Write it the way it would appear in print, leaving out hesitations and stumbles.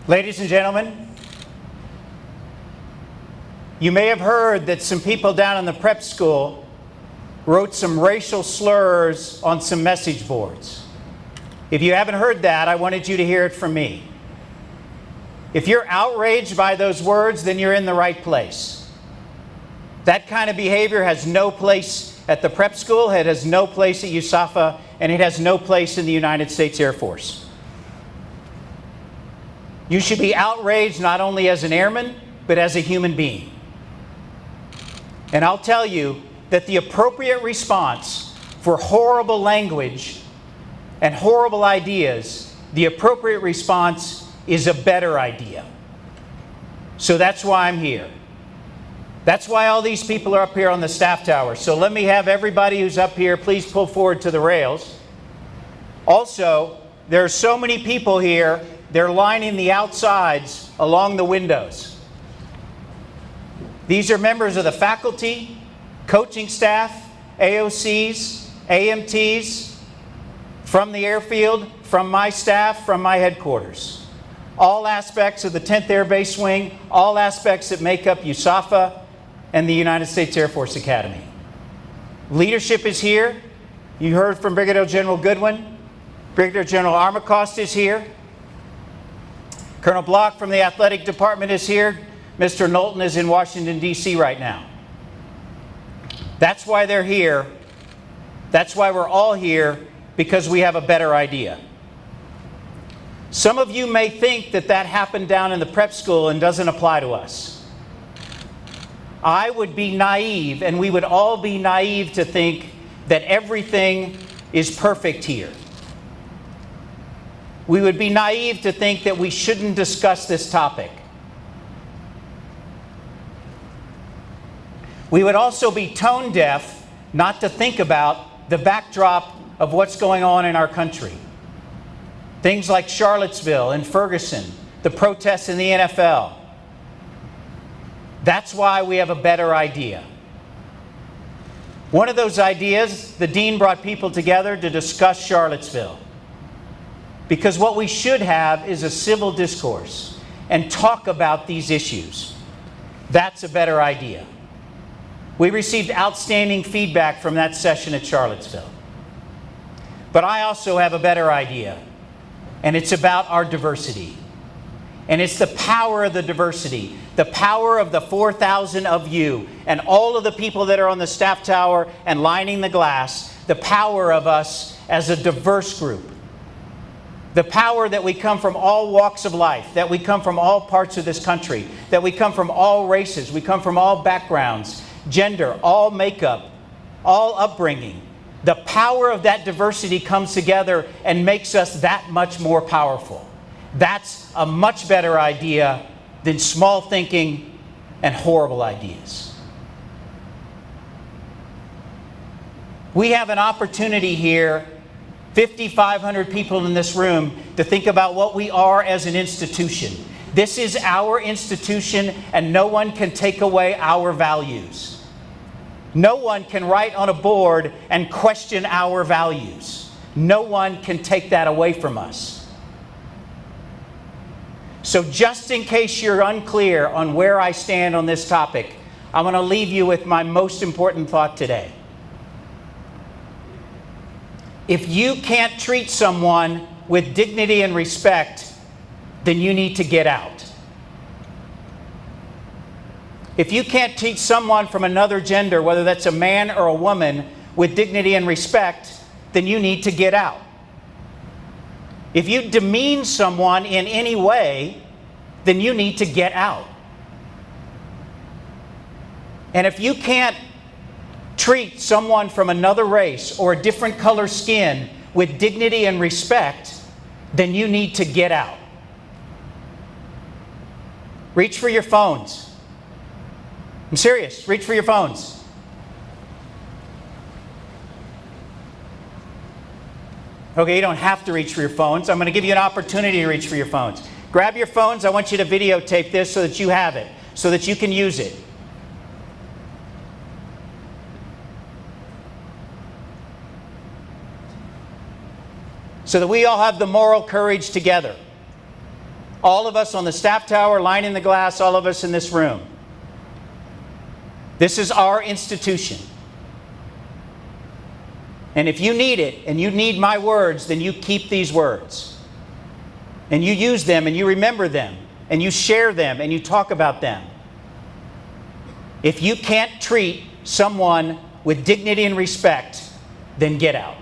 Ladies and gentlemen, you may have heard that some people down in the prep school wrote some racial slurs on some message boards. If you haven't heard that, I wanted you to hear it from me. If you're outraged by those words, then you're in the right place. That kind of behavior has no place at the prep school, it has no place at USAFA, and it has no place in the United States Air Force. You should be outraged not only as an airman, but as a human being. And I'll tell you that the appropriate response for horrible language and horrible ideas, the appropriate response is a better idea. So that's why I'm here. That's why all these people are up here on the staff tower. So let me have everybody who's up here, please pull forward to the rails. Also, there are so many people here, they're lining the outsides along the windows. These are members of the faculty, coaching staff, AOCs, AMTs, from the airfield, from my staff, from my headquarters. All aspects of the 10th Air Base Wing, all aspects that make up USAFA and the United States Air Force Academy. Leadership is here. You heard from Brigadier General Goodwin. Brigadier General Armacost is here. Colonel Block from the athletic department is here. Mr. Knowlton is in Washington, D.C. right now. That's why they're here. That's why we're all here, because we have a better idea. Some of you may think that that happened down in the prep school and doesn't apply to us. I would be naive, and we would all be naive to think that everything is perfect here. We would be naive to think that we shouldn't discuss this topic. We would also be tone deaf not to think about the backdrop of what's going on in our country. Things like Charlottesville and Ferguson, the protests in the NFL. That's why we have a better idea. One of those ideas, the dean brought people together to discuss Charlottesville. Because what we should have is a civil discourse and talk about these issues. That's a better idea. We received outstanding feedback from that session at Charlottesville. But I also have a better idea, and it's about our diversity. And it's the power of the diversity, the power of the 4,000 of you and all of the people that are on the staff tower and lining the glass, the power of us as a diverse group. The power that we come from all walks of life, that we come from all parts of this country, that we come from all races, we come from all backgrounds, gender, all makeup, all upbringing. The power of that diversity comes together and makes us that much more powerful. That's a much better idea than small thinking and horrible ideas. We have an opportunity here, 5,500 people in this room, to think about what we are as an institution. This is our institution, and no one can take away our values. No one can write on a board and question our values. No one can take that away from us. So just in case you're unclear on where I stand on this topic, I'm going to leave you with my most important thought today. If you can't treat someone with dignity and respect, then you need to get out. If you can't treat someone from another gender, whether that's a man or a woman, with dignity and respect, then you need to get out. If you demean someone in any way, then you need to get out. And if you can't treat someone from another race or a different color skin with dignity and respect, then you need to get out. Reach for your phones. I'm serious. Reach for your phones. Okay, you don't have to reach for your phones. I'm going to give you an opportunity to reach for your phones. Grab your phones. I want you to videotape this so that you have it, so that you can use it. So that we all have the moral courage together All of us on the staff tower, lining the glass, all of us in this room. This is our institution. And if you need it, and you need my words, then you keep these words. And you use them, and you remember them, and you share them, and you talk about them. If you can't treat someone with dignity and respect, then get out.